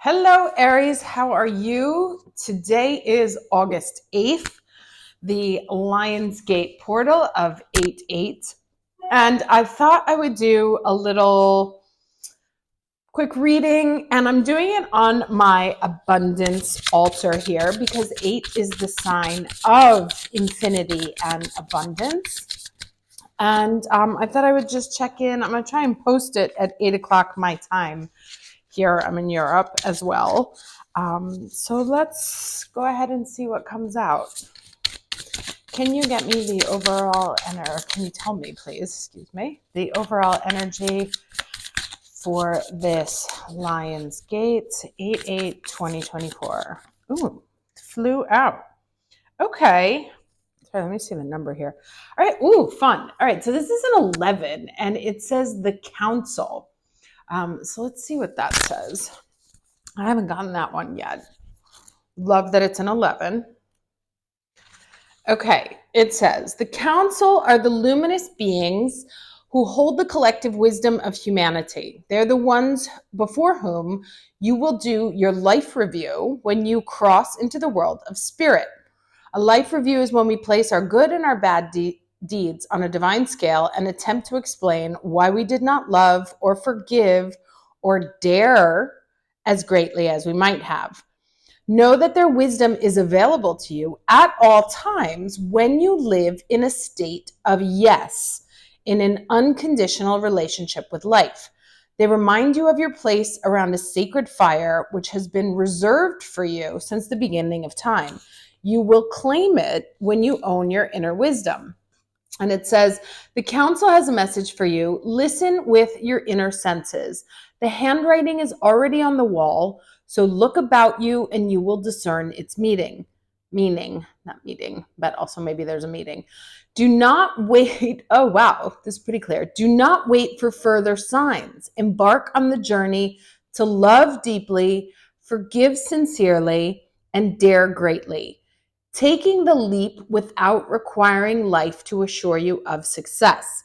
Hello, Aries. How are you? Today is August 8th, the Lionsgate portal of 8/8. And I thought I would do a little quick reading, and I'm doing it on my abundance altar here because 8 is the sign of infinity and abundance. And I thought I would just check in. I'm going to try and post it at 8 o'clock my time. Here, I'm in Europe as well. So let's go ahead and see what comes out. Can you get me the overall energy? Can you tell me, please, excuse me, the overall energy for this Lionsgate 8/8/2024? Ooh, flew out. Okay. Sorry, let me see the number here. All right. Ooh, fun. All right. So this is an 11, and it says the council. So let's see what that says. I haven't gotten that one yet. Love that it's an 11. Okay, it says, the council are the luminous beings who hold the collective wisdom of humanity. They're the ones before whom you will do your life review when you cross into the world of spirit. A life review is when we place our good and our bad deeds on a divine scale and attempt to explain why we did not love or forgive or dare as greatly as we might have. Know that their wisdom is available to you at all times when you live in a state of yes, in an unconditional relationship with life. They remind you of your place around a sacred fire which has been reserved for you since the beginning of time. You will claim it when you own your inner wisdom. And it says, the council has a message for you. Listen with your inner senses. The handwriting is already on the wall, so look about you and you will discern its meaning, not meeting, but also maybe there's a meeting. Do not wait. Oh, wow, this is pretty clear. Do not wait for further signs. Embark on the journey to love deeply, forgive sincerely, and dare greatly. Taking the leap without requiring life to assure you of success.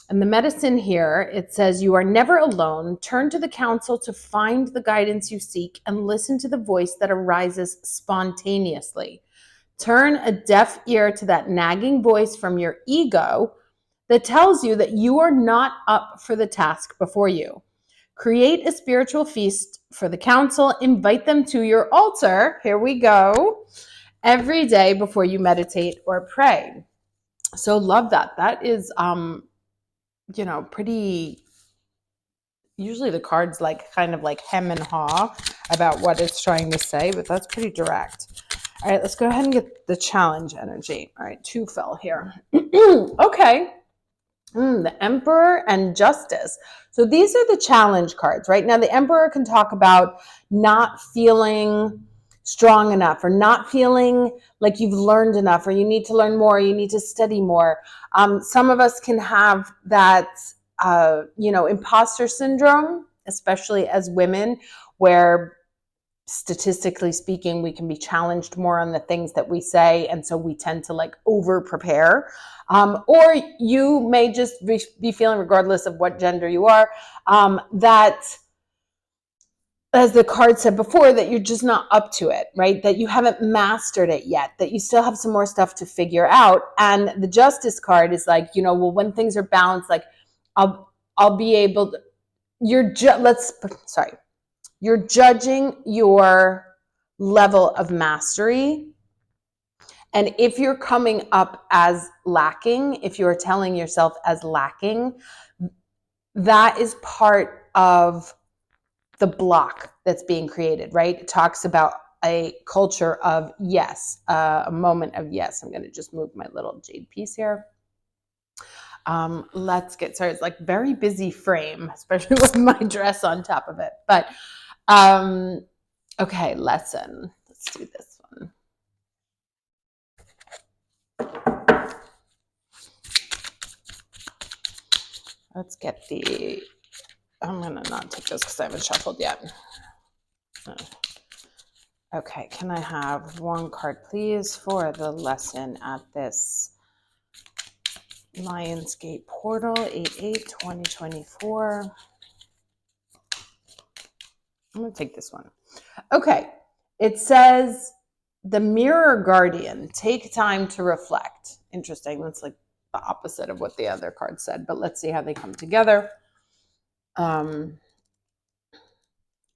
And the medicine here, it says, you are never alone. Turn to the council to find the guidance you seek and listen to the voice that arises spontaneously. Turn a deaf ear to that nagging voice from your ego that tells you that you are not up for the task before you. Create a spiritual feast for the council. Invite them to your altar. Here we go. Every day before you meditate or pray. So love that. That is pretty, usually the cards kind of hem and haw about what it's trying to say, but that's pretty direct. All right, let's go ahead and get the challenge energy. All right, 2 fell here. Okay. The Emperor and Justice. So these are the challenge cards, right? Now the Emperor can talk about not feeling strong enough or not feeling like you've learned enough or you need to learn more, you need to study more. Some of us can have that, imposter syndrome, especially as women, where statistically speaking, we can be challenged more on the things that we say. And so we tend to over prepare. Or you may just be feeling, regardless of what gender you are, that, as the card said before, that you're just not up to it, right? That you haven't mastered it yet, that you still have some more stuff to figure out. And the Justice card is when things are balanced, I'll be able to, you're judging your level of mastery. And if you're coming up as lacking, if you're telling yourself as lacking, that is part of the block that's being created, right? It talks about a culture of yes, a moment of yes. I'm going to just move my little jade piece here. Let's get started. It's very busy frame, especially with my dress on top of it. But okay, lesson. Let's do this one. Let's get I'm going to not take this because I haven't shuffled yet. Okay, can I have 1 card, please, for the lesson at this Lionsgate portal, 8/8/2024. I'm going to take this one. Okay. It says the mirror guardian, take time to reflect. Interesting. That's like the opposite of what the other card said, but let's see how they come together.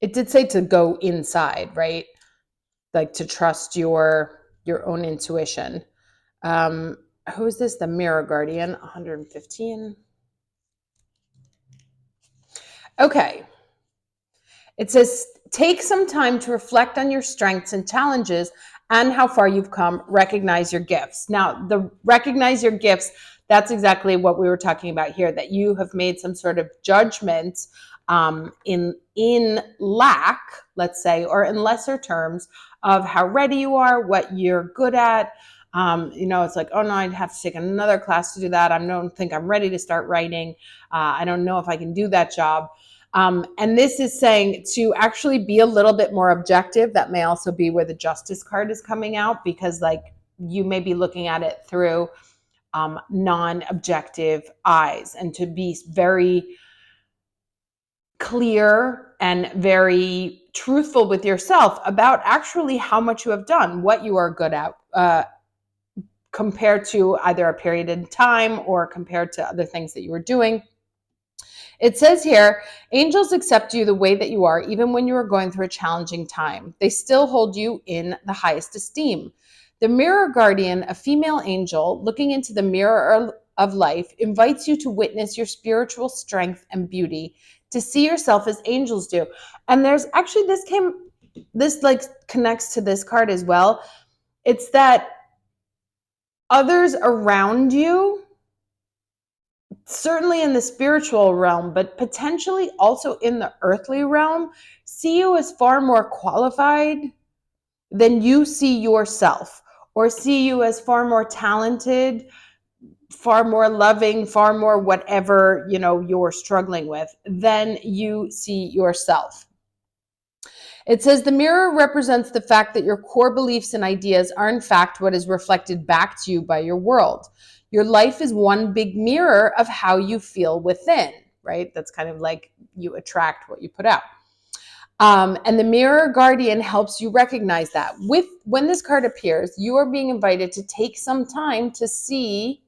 It did say to go inside, right? Like to trust your own intuition. Who is this? The mirror guardian, 115. Okay. It says, take some time to reflect on your strengths and challenges and how far you've come. Recognize your gifts. Now, the recognize your gifts, that's exactly what we were talking about here, that you have made some sort of judgment in lack, let's say, or in lesser terms of how ready you are, what you're good at. It's like, oh no, I'd have to take another class to do that. I don't think I'm ready to start writing. I don't know if I can do that job. And this is saying to actually be a little bit more objective. That may also be where the Justice card is coming out, because like you may be looking at it through non-objective eyes, and to be very clear and very truthful with yourself about actually how much you have done, what you are good at, compared to either a period in time or compared to other things that you were doing. It says here, angels accept you the way that you are, even when you are going through a challenging time. They still hold you in the highest esteem. The mirror guardian, a female angel looking into the mirror of life, invites you to witness your spiritual strength and beauty, to see yourself as angels do. And there's actually, this like connects to this card as well. It's that others around you, certainly in the spiritual realm, but potentially also in the earthly realm, see you as far more qualified than you see yourself, or see you as far more talented, far more loving, far more whatever, you're struggling with than you see yourself. It says the mirror represents the fact that your core beliefs and ideas are in fact what is reflected back to you by your world. Your life is one big mirror of how you feel within, right? That's kind of like you attract what you put out. And the mirror guardian helps you recognize that. When this card appears, you are being invited to take some time to see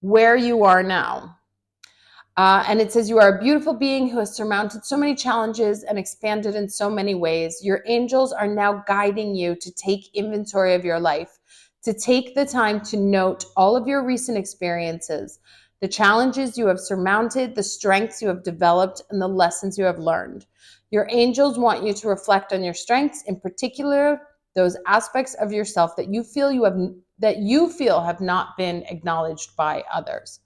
where you are now. And it says, you are a beautiful being who has surmounted so many challenges and expanded in so many ways. Your angels are now guiding you to take inventory of your life, to take the time to note all of your recent experiences, the challenges you have surmounted, the strengths you have developed, and the lessons you have learned. Your angels want you to reflect on your strengths, in particular, those aspects of yourself that you feel have not been acknowledged by others.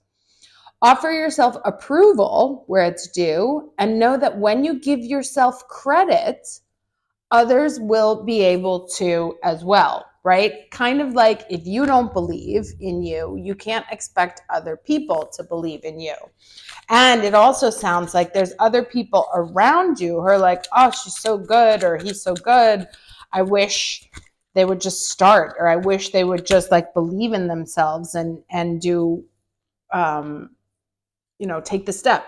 Offer yourself approval where it's due, and know that when you give yourself credit, others will be able to as well, right? Kind of like if you don't believe in you, you can't expect other people to believe in you. And it also sounds like there's other people around you who are like, oh, she's so good, or he's so good. I wish they would just start, or I wish they would just like believe in themselves and do take the step.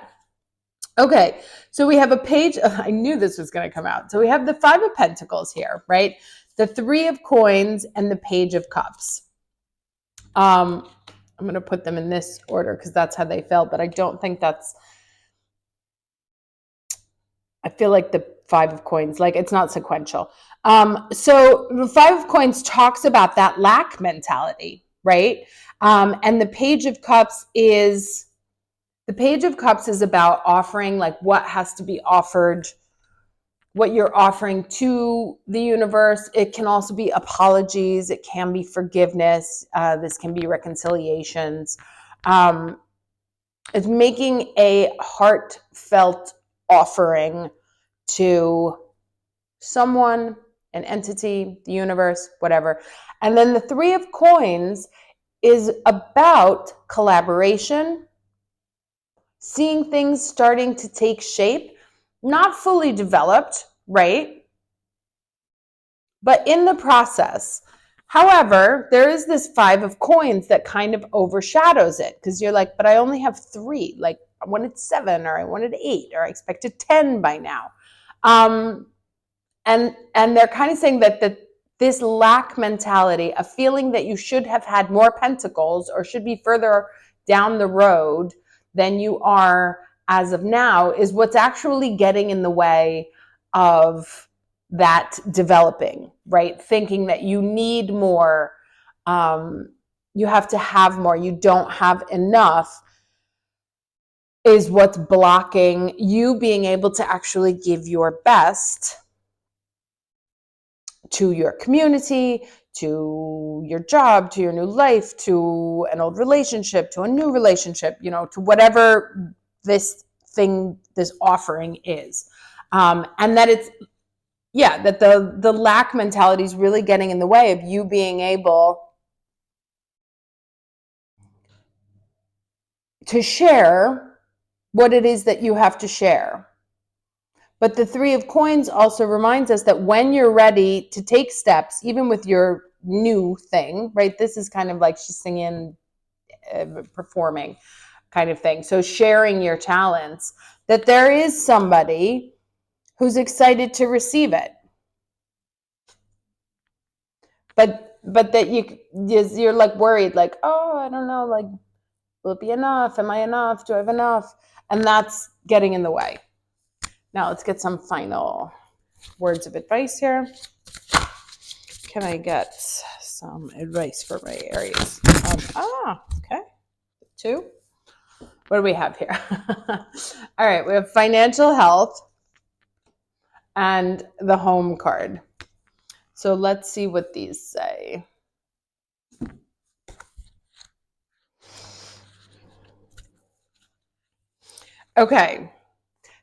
Okay, so we have a page. I knew this was going to come out. So we have the 5 of Pentacles here, right? The 3 of Coins and the Page of Cups. I'm going to put them in this order because that's how they fell, but I don't think I feel like the 5 of Coins, like it's not sequential. So the 5 of Coins talks about that lack mentality, right? And the Page of Cups is about offering, like what has to be offered, what you're offering to the universe. It can also be apologies. It can be forgiveness. This can be reconciliations. It's making a heartfelt offering to someone, an entity, the universe, whatever. And then the 3 of Coins is about collaboration, seeing things starting to take shape, not fully developed, right? But in the process. However, there is this 5 of Coins that kind of overshadows it, because you're like, but I only have 3. Like I wanted 7, or I wanted 8, or I expected 10 by now. and they're kind of saying that this lack mentality, a feeling that you should have had more pentacles or should be further down the road than you are as of now, is what's actually getting in the way of that developing, right? Thinking that you need more, you have to have more, you don't have enough, is what's blocking you being able to actually give your best to your community, to your job, to your new life, to an old relationship, to a new relationship, to whatever this thing, this offering is. And that it's, that the lack mentality is really getting in the way of you being able to share what it is that you have to share. But the Three of Coins also reminds us that when you're ready to take steps, even with your new thing, right? This is kind of like she's singing, performing kind of thing. So sharing your talents, that there is somebody who's excited to receive it. But that you're like worried, like, oh, I don't know, like, will it be enough? Am I enough? Do I have enough? And that's getting in the way. Now let's get some final words of advice here. Can I get some advice for my Aries? Okay. 2. What do we have here? All right, we have financial health and the home card. So let's see what these say. Okay.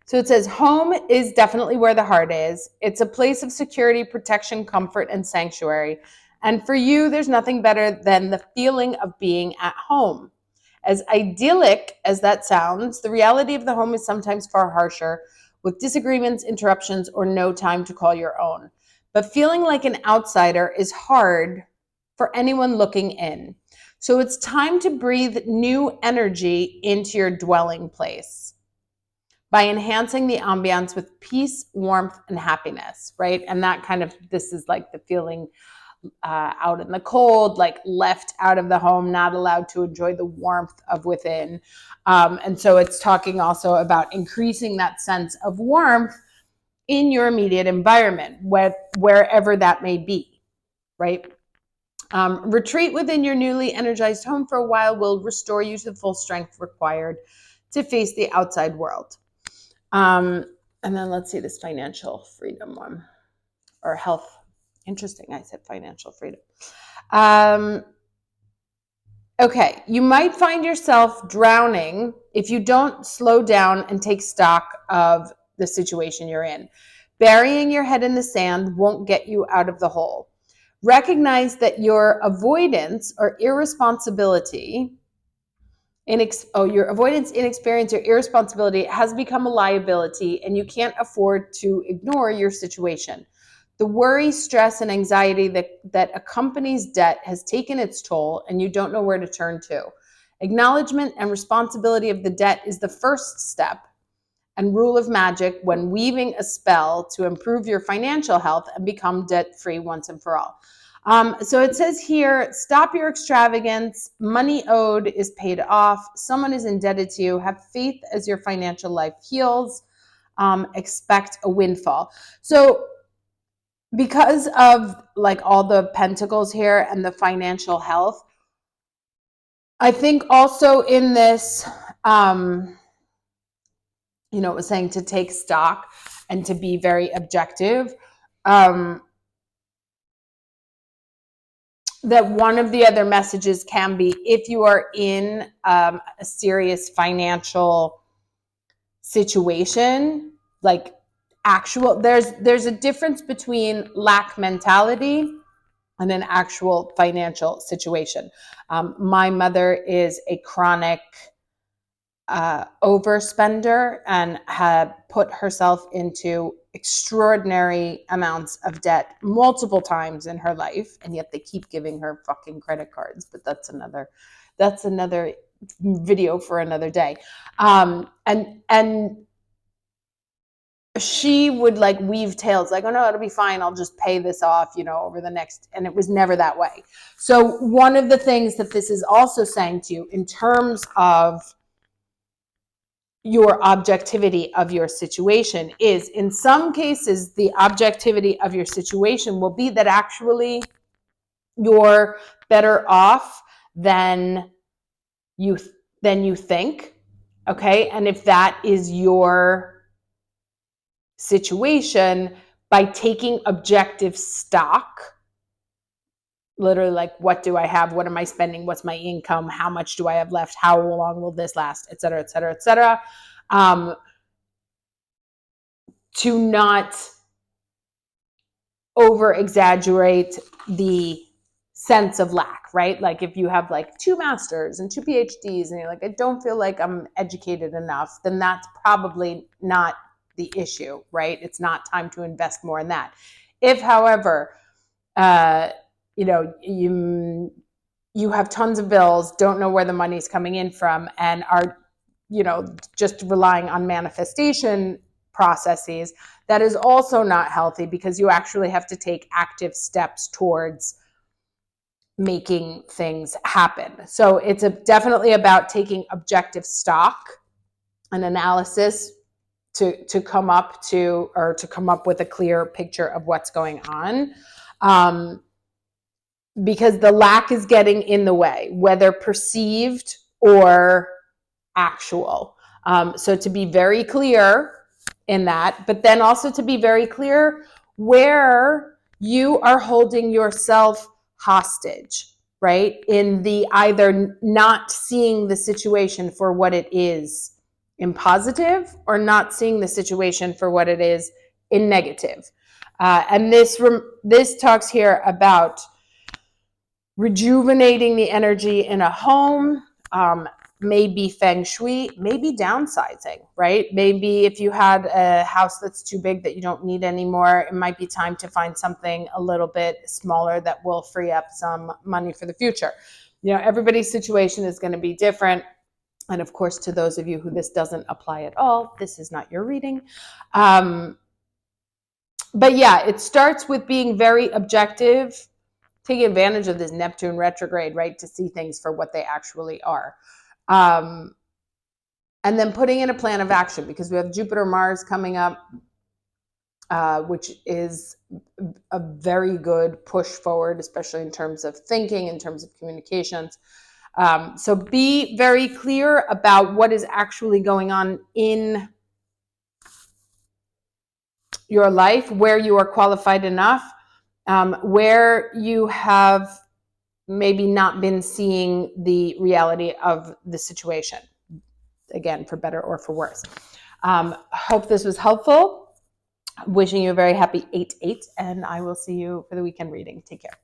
So it says home is definitely where the heart is. It's a place of security, protection, comfort, and sanctuary. And for you, there's nothing better than the feeling of being at home. As idyllic as that sounds, the reality of the home is sometimes far harsher, with disagreements, interruptions, or no time to call your own. But feeling like an outsider is hard for anyone looking in. So it's time to breathe new energy into your dwelling place by enhancing the ambiance with peace, warmth, and happiness, right? And that kind of, this is like the feeling out in the cold, like left out of the home, not allowed to enjoy the warmth of within. And so it's talking also about increasing that sense of warmth in your immediate environment, wherever that may be, right? Retreat within your newly energized home for a while will restore you to the full strength required to face the outside world. And then let's see this financial freedom one, or health. Interesting, I said financial freedom. Okay, you might find yourself drowning if you don't slow down and take stock of the situation you're in. Burying your head in the sand won't get you out of the hole. Recognize that your avoidance or irresponsibility, your avoidance, inexperience, or irresponsibility has become a liability, and you can't afford to ignore your situation. The worry, stress, and anxiety that accompanies debt has taken its toll, and you don't know where to turn to. Acknowledgement and responsibility of the debt is the first step and rule of magic when weaving a spell to improve your financial health and become debt-free once and for all. So it says here, stop your extravagance. Money owed is paid off. Someone is indebted to you. Have faith as your financial life heals. Expect a windfall. So because of like all the pentacles here and the financial health, I think also in this, it was saying to take stock and to be very objective. That one of the other messages can be, if you are in a serious financial situation, like there's a difference between lack mentality and an actual financial situation. My mother is a chronic overspender and had put herself into extraordinary amounts of debt multiple times in her life, and yet they keep giving her fucking credit cards. But that's another video for another day. And she would like weave tales like, oh no, it'll be fine, I'll just pay this off, over the next, and it was never that way. So one of the things that this is also saying to you in terms of your objectivity of your situation is, in some cases, the objectivity of your situation will be that actually you're better off than you think. Okay. And if that is your situation, by taking objective stock, literally like, what do I have? What am I spending? What's my income? How much do I have left? How long will this last? Et cetera, et cetera, et cetera. To not over exaggerate the sense of lack, right? Like if you have like 2 masters and 2 PhDs and you're like, I don't feel like I'm educated enough, then that's probably not the issue, right? It's not time to invest more in that. If, however, you have tons of bills, don't know where the money's coming in from, and are, just relying on manifestation processes, that is also not healthy, because you actually have to take active steps towards making things happen. So it's definitely about taking objective stock and analysis to come up with a clear picture of what's going on. Because the lack is getting in the way, whether perceived or actual. So to be very clear in that, but then also to be very clear where you are holding yourself hostage, right? In the either not seeing the situation for what it is in positive, or not seeing the situation for what it is in negative. And this talks here about rejuvenating the energy in a home, maybe feng shui, maybe downsizing, right? Maybe if you had a house that's too big that you don't need anymore, it might be time to find something a little bit smaller that will free up some money for the future. Everybody's situation is going to be different. And of course, to those of you who this doesn't apply at all, this is not your reading. But yeah, it starts with being very objective, taking advantage of this Neptune retrograde, right, to see things for what they actually are. And then putting in a plan of action, because we have Jupiter, Mars coming up, which is a very good push forward, especially in terms of thinking, in terms of communications. So be very clear about what is actually going on in your life, where you are qualified enough, where you have maybe not been seeing the reality of the situation, again, for better or for worse. Hope this was helpful. Wishing you a very happy 8/8, and I will see you for the weekend reading. Take care.